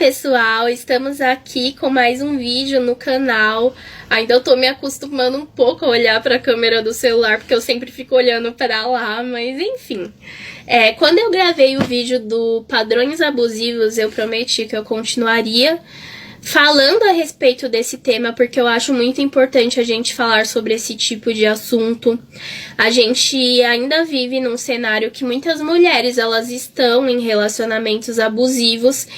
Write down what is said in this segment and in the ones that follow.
pessoal, estamos aqui com mais um vídeo no canal. Ainda eu tô me acostumando um pouco a olhar para a câmera do celular, porque eu sempre fico olhando para lá, mas enfim. Quando eu gravei o vídeo do padrões abusivos, eu prometi que eu continuaria falando a respeito desse tema, porque eu acho muito importante a gente falar sobre esse tipo de assunto. A gente ainda vive num cenário que muitas mulheres, elas estão em relacionamentos abusivos.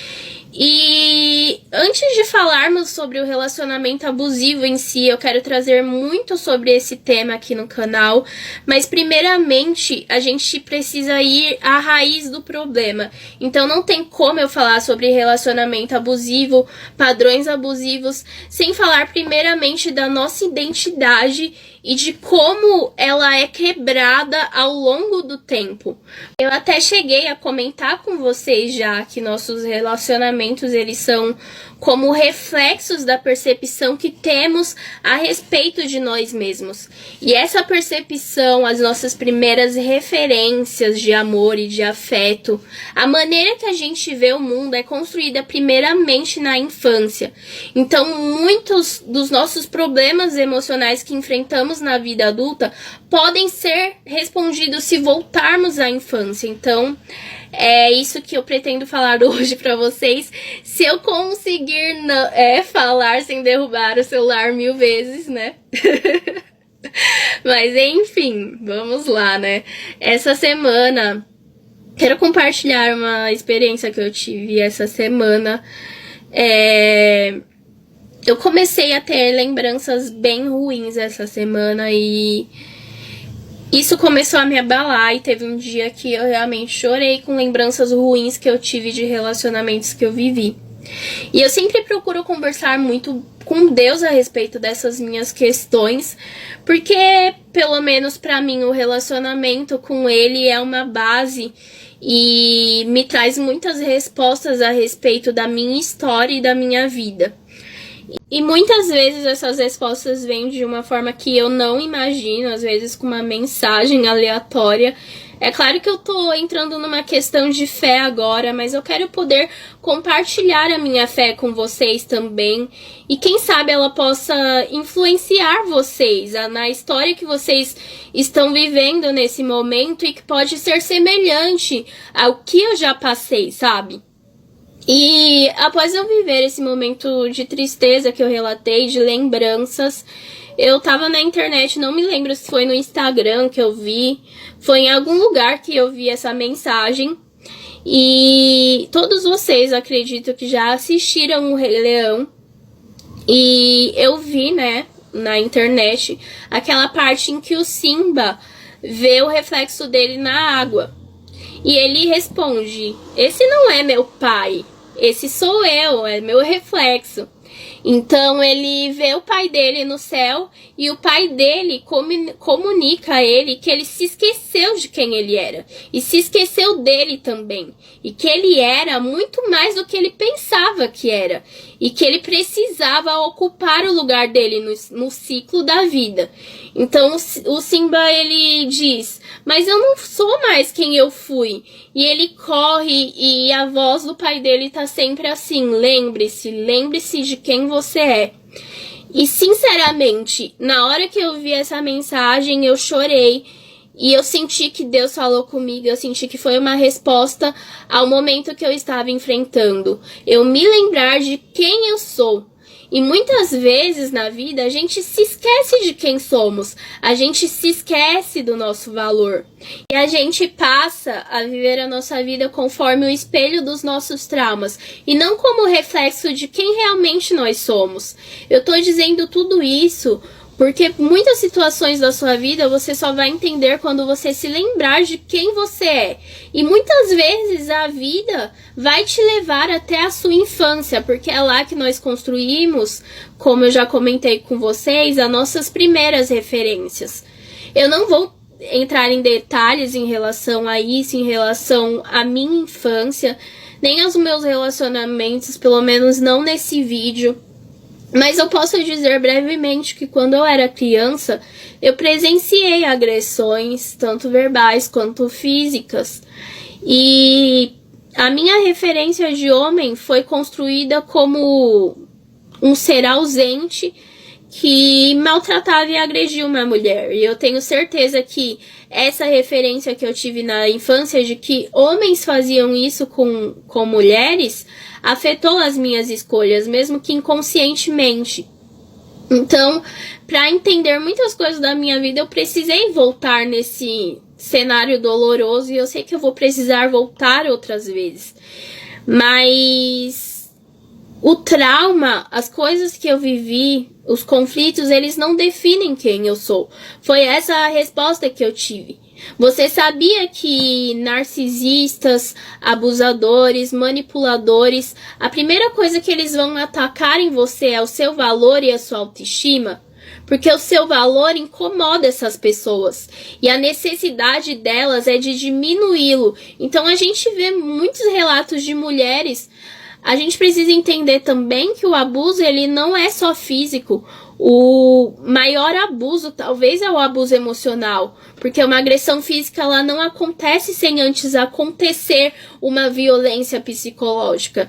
E antes de falarmos sobre o relacionamento abusivo em si, eu quero trazer muito sobre esse tema aqui no canal, mas primeiramente a gente precisa ir à raiz do problema. Então não tem como eu falar sobre relacionamento abusivo, padrões abusivos, sem falar primeiramente da nossa identidade e de como ela é quebrada ao longo do tempo. Eu até cheguei a comentar com vocês já que nossos relacionamentos, eles são como reflexos da percepção que temos a respeito de nós mesmos. E essa percepção, as nossas primeiras referências de amor e de afeto, a maneira que a gente vê o mundo é construída primeiramente na infância. Então, muitos dos nossos problemas emocionais que enfrentamos na vida adulta podem ser respondidos se voltarmos à infância. Então, é isso que eu pretendo falar hoje pra vocês. Se eu conseguir falar sem derrubar o celular 1000 vezes, né? Mas enfim, vamos lá, né? Essa semana, quero compartilhar uma experiência que eu tive essa semana. Eu comecei a ter lembranças bem ruins essa semana e isso começou a me abalar, e teve um dia que eu realmente chorei com lembranças ruins que eu tive de relacionamentos que eu vivi. E eu sempre procuro conversar muito com Deus a respeito dessas minhas questões, porque, pelo menos pra mim, o relacionamento com Ele é uma base e me traz muitas respostas a respeito da minha história e da minha vida. E muitas vezes essas respostas vêm de uma forma que eu não imagino, às vezes com uma mensagem aleatória. É claro que eu tô entrando numa questão de fé agora, mas eu quero poder compartilhar a minha fé com vocês também. E quem sabe ela possa influenciar vocês na história que vocês estão vivendo nesse momento e que pode ser semelhante ao que eu já passei, sabe? E após eu viver esse momento de tristeza que eu relatei, de lembranças, eu tava na internet, não me lembro se foi no Instagram que eu vi, foi em algum lugar que eu vi essa mensagem. E todos vocês, acredito que já assistiram o Rei Leão. E eu vi, né, na internet, aquela parte em que o Simba vê o reflexo dele na água. E ele responde: "Esse não é meu pai. Esse sou eu, é meu reflexo." Então ele vê o pai dele no céu e o pai dele comunica a ele que ele se esqueceu de quem ele era e se esqueceu dele também, e que ele era muito mais do que ele pensava que era e que ele precisava ocupar o lugar dele no ciclo da vida. Então o Simba, ele diz: "Mas eu não sou mais quem eu fui." E ele corre e a voz do pai dele tá sempre assim: lembre-se de quem você é." E sinceramente, na hora que eu vi essa mensagem, eu chorei. E eu senti que Deus falou comigo, eu senti que foi uma resposta ao momento que eu estava enfrentando. Eu me lembrar de quem eu sou. E muitas vezes na vida a gente se esquece de quem somos, a gente se esquece do nosso valor. E a gente passa a viver a nossa vida conforme o espelho dos nossos traumas, e não como reflexo de quem realmente nós somos. Eu tô dizendo tudo isso porque muitas situações da sua vida você só vai entender quando você se lembrar de quem você é. E muitas vezes a vida vai te levar até a sua infância, porque é lá que nós construímos, como eu já comentei com vocês, as nossas primeiras referências. Eu não vou entrar em detalhes em relação a isso, em relação à minha infância, nem aos meus relacionamentos, pelo menos não nesse vídeo. Mas eu posso dizer brevemente que quando eu era criança, eu presenciei agressões, tanto verbais quanto físicas. E A minha referência de homem foi construída como um ser ausente que maltratava e agredia uma mulher. E eu tenho certeza que essa referência que eu tive na infância de que homens faziam isso com mulheres afetou as minhas escolhas, mesmo que inconscientemente. Então, para entender muitas coisas da minha vida, eu precisei voltar nesse cenário doloroso e eu sei que eu vou precisar voltar outras vezes. Mas o trauma, as coisas que eu vivi, os conflitos, eles não definem quem eu sou. Foi essa a resposta que eu tive. Você sabia que narcisistas, abusadores, manipuladores, a primeira coisa que eles vão atacar em você é o seu valor e a sua autoestima? Porque o seu valor incomoda essas pessoas e a necessidade delas é de diminuí-lo. Então a gente vê muitos relatos de mulheres. A gente precisa entender também que o abuso ele não é só físico. O maior abuso talvez é o abuso emocional, porque uma agressão física ela não acontece sem antes acontecer uma violência psicológica.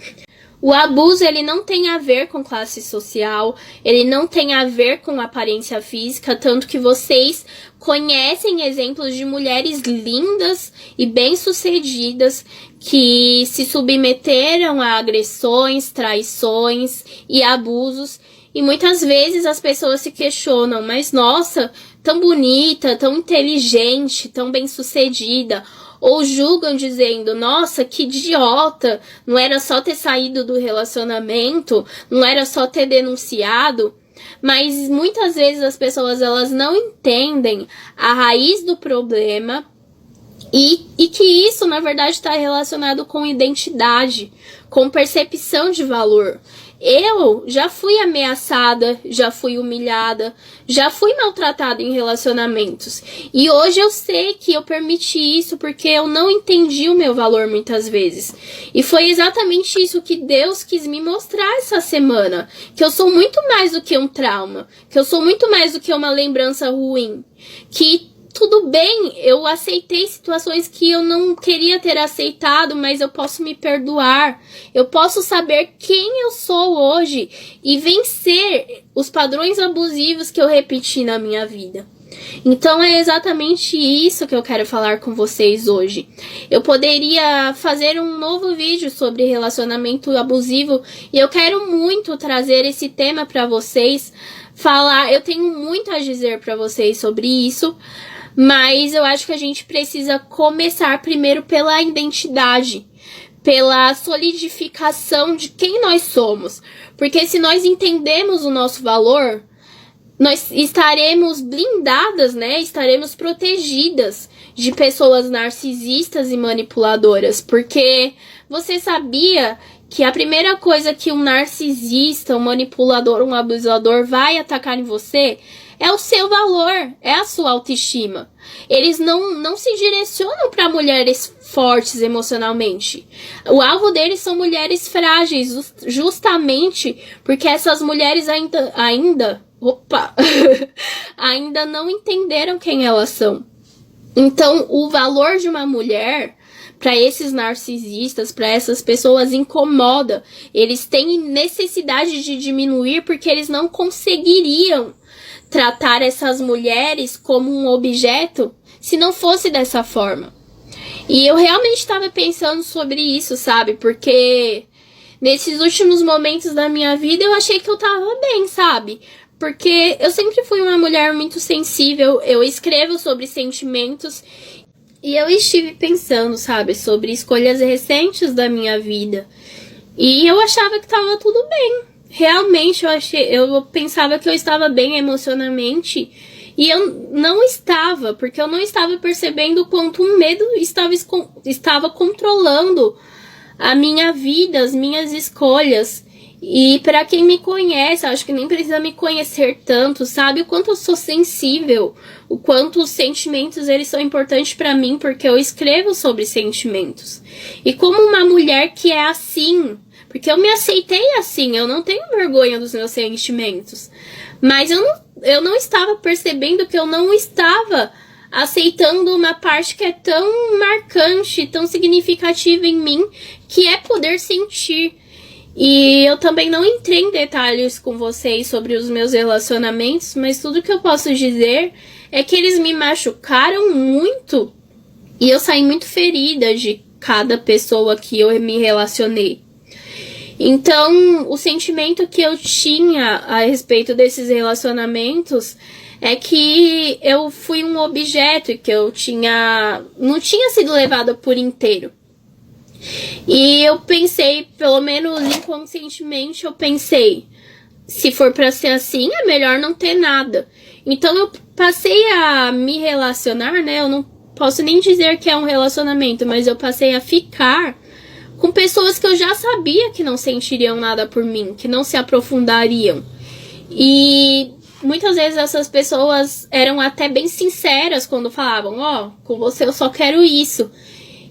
O abuso ele não tem a ver com classe social, ele não tem a ver com aparência física, tanto que vocês conhecem exemplos de mulheres lindas e bem-sucedidas que se submeteram a agressões, traições e abusos. E muitas vezes as pessoas se questionam, mas nossa, tão bonita, tão inteligente, tão bem-sucedida. Ou julgam dizendo, nossa, que idiota, não era só ter saído do relacionamento, não era só ter denunciado. Mas muitas vezes as pessoas elas não entendem a raiz do problema e que isso, na verdade, está relacionado com identidade, com percepção de valor. Eu já fui ameaçada, já fui humilhada, já fui maltratada em relacionamentos. E hoje eu sei que eu permiti isso porque eu não entendi o meu valor muitas vezes. E foi exatamente isso que Deus quis me mostrar essa semana. Que eu sou muito mais do que um trauma. Que eu sou muito mais do que uma lembrança ruim. Que tudo bem, eu aceitei situações que eu não queria ter aceitado, mas eu posso me perdoar. Eu posso saber quem eu sou hoje e vencer os padrões abusivos que eu repeti na minha vida. Então é exatamente isso que eu quero falar com vocês hoje. Eu poderia fazer um novo vídeo sobre relacionamento abusivo e eu quero muito trazer esse tema para vocês, falar, eu tenho muito a dizer para vocês sobre isso. Mas eu acho que a gente precisa começar primeiro pela identidade, pela solidificação de quem nós somos. Porque se nós entendemos o nosso valor, nós estaremos blindadas, né? Estaremos protegidas de pessoas narcisistas e manipuladoras. Porque você sabia que a primeira coisa que um narcisista, um manipulador, um abusador vai atacar em você é o seu valor, é a sua autoestima. Eles não se direcionam para mulheres fortes emocionalmente. O alvo deles são mulheres frágeis, justamente porque essas mulheres ainda não entenderam quem elas são. Então, o valor de uma mulher para esses narcisistas, para essas pessoas, incomoda. Eles têm necessidade de diminuir porque eles não conseguiriam tratar essas mulheres como um objeto se não fosse dessa forma. E eu realmente estava pensando sobre isso, sabe? Porque nesses últimos momentos da minha vida eu achei que eu tava bem, sabe? Porque eu sempre fui uma mulher muito sensível, eu escrevo sobre sentimentos e eu estive pensando, sabe, sobre escolhas recentes da minha vida. E eu achava que tava tudo bem. Realmente eu pensava que eu estava bem emocionalmente e eu não estava, porque eu não estava percebendo o quanto o medo estava controlando a minha vida, as minhas escolhas. E para quem me conhece, acho que nem precisa me conhecer tanto, sabe o quanto eu sou sensível, o quanto os sentimentos eles são importantes para mim, porque eu escrevo sobre sentimentos. E como uma mulher que é assim, porque eu me aceitei assim, eu não tenho vergonha dos meus sentimentos. Mas eu não estava percebendo que eu não estava aceitando uma parte que é tão marcante, tão significativa em mim, que é poder sentir. E eu também não entrei em detalhes com vocês sobre os meus relacionamentos, mas tudo que eu posso dizer é que eles me machucaram muito e eu saí muito ferida de cada pessoa que eu me relacionei. Então, o sentimento que eu tinha a respeito desses relacionamentos é que eu fui um objeto e que eu não tinha sido levada por inteiro. E eu pensei, pelo menos inconscientemente, eu pensei, se for pra ser assim, é melhor não ter nada. Então eu passei a me relacionar, né? Eu não posso nem dizer que é um relacionamento, mas eu passei a ficar com pessoas que eu já sabia que não sentiriam nada por mim, que não se aprofundariam. E muitas vezes essas pessoas eram até bem sinceras quando falavam, ó, com você eu só quero isso.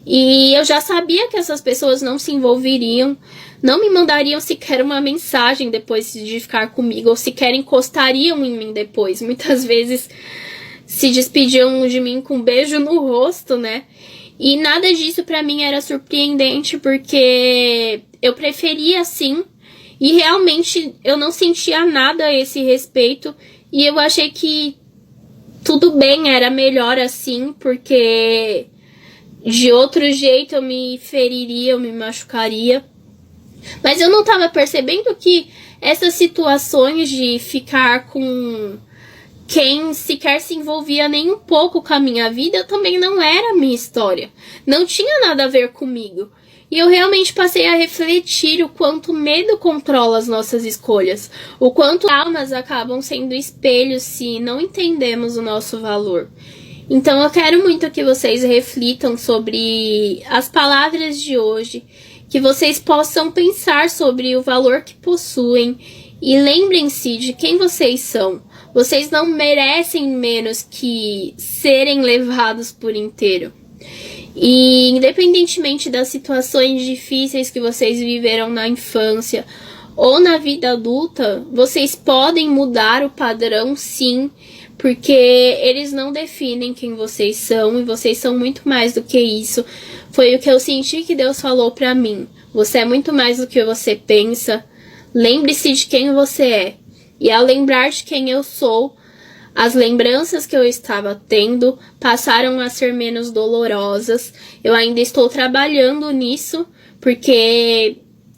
E eu já sabia que essas pessoas não se envolveriam, não me mandariam sequer uma mensagem depois de ficar comigo, ou sequer encostariam em mim depois. Muitas vezes se despediam de mim com um beijo no rosto, né? E nada disso pra mim era surpreendente, porque eu preferia assim, e realmente eu não sentia nada a esse respeito, e eu achei que tudo bem, era melhor assim, porque de outro jeito eu me feriria, eu me machucaria. Mas eu não tava percebendo que essas situações de ficar com quem sequer se envolvia nem um pouco com a minha vida também não era a minha história. Não tinha nada a ver comigo. E eu realmente passei a refletir o quanto medo controla as nossas escolhas. O quanto almas acabam sendo espelhos se não entendemos o nosso valor. Então eu quero muito que vocês reflitam sobre as palavras de hoje, que vocês possam pensar sobre o valor que possuem e lembrem-se de quem vocês são. Vocês não merecem menos que serem levados por inteiro. E independentemente das situações difíceis que vocês viveram na infância ou na vida adulta, vocês podem mudar o padrão sim, porque eles não definem quem vocês são e vocês são muito mais do que isso. Foi o que eu senti que Deus falou pra mim. Você é muito mais do que você pensa. Lembre-se de quem você é. E ao lembrar de quem eu sou, as lembranças que eu estava tendo passaram a ser menos dolorosas. Eu ainda estou trabalhando nisso, porque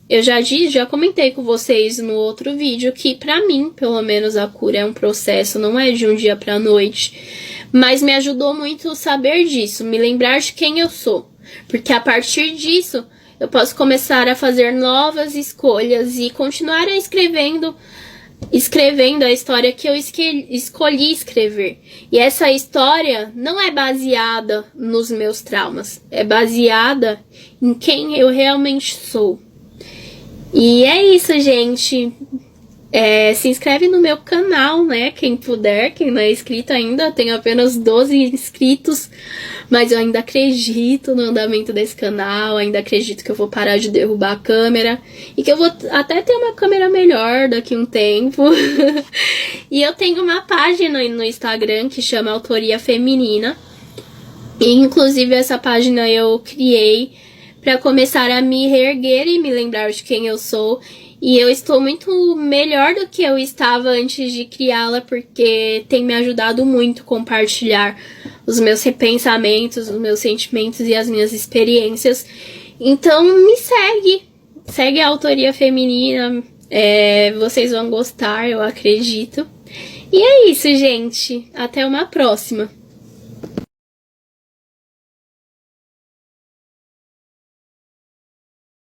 eu já comentei com vocês no outro vídeo que pra mim, pelo menos, a cura é um processo, não é de um dia pra noite. Mas me ajudou muito saber disso, me lembrar de quem eu sou. Porque a partir disso, eu posso começar a fazer novas escolhas e continuar escrevendo a história que eu escolhi escrever. E essa história não é baseada nos meus traumas, é baseada em quem eu realmente sou. E é isso, gente. Se inscreve no meu canal, né? Quem puder, quem não é inscrito ainda, tenho apenas 12 inscritos, mas eu ainda acredito no andamento desse canal, ainda acredito que eu vou parar de derrubar a câmera e que eu vou até ter uma câmera melhor daqui a um tempo. E eu tenho uma página no Instagram que chama Autoria Feminina, e inclusive essa página eu criei para começar a me reerguer e me lembrar de quem eu sou. E eu estou muito melhor do que eu estava antes de criá-la, porque tem me ajudado muito compartilhar os meus repensamentos, os meus sentimentos e as minhas experiências. Então me segue a Autoria Feminina, vocês vão gostar, eu acredito. E é isso, gente. Até uma próxima.